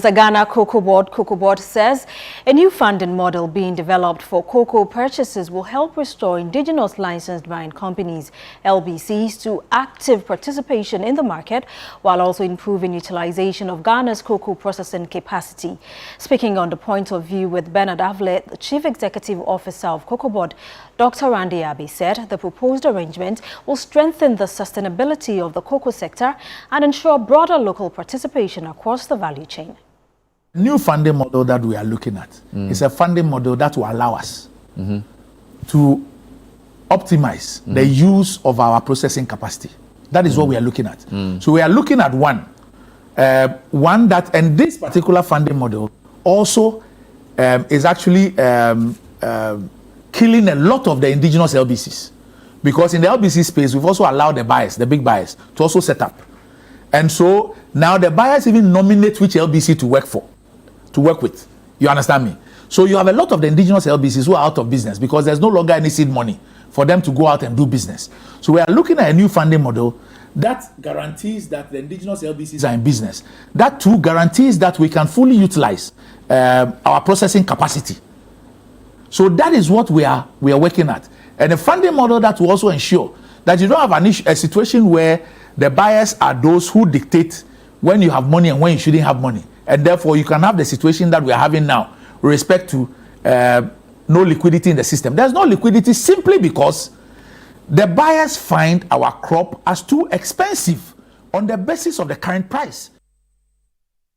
The Ghana Cocoa Board says a new funding model being developed for cocoa purchases will help restore indigenous licensed buying companies, LBCs, to active participation in the market while also improving utilization of Ghana's cocoa processing capacity. Speaking on the point of view with Bernard Avlet, the Chief Executive Officer of Cocoa Board, Dr. Randy Abbey said the proposed arrangement will strengthen the sustainability of the cocoa sector and ensure broader local participation across the value chain. New funding model that we are looking at is a funding model that will allow us to optimize the use of our processing capacity. That is what we are looking at. So we are looking at one that, and this particular funding model also is actually killing a lot of the indigenous LBCs, because in the LBC space we've also allowed the buyers, the big buyers, to also set up, and so now the buyers even nominate which LBC to work with. You understand me? So you have a lot of the indigenous LBCs who are out of business because there's no longer any seed money for them to go out and do business. So we are looking at a new funding model that guarantees that the indigenous LBCs are in business. That too guarantees that we can fully utilize our processing capacity. So that is what we are working at. And a funding model that will also ensure that you don't have a situation where the buyers are those who dictate when you have money and when you shouldn't have money. And therefore, you can have the situation that we are having now with respect to no liquidity in the system. There's no liquidity simply because the buyers find our crop as too expensive on the basis of the current price.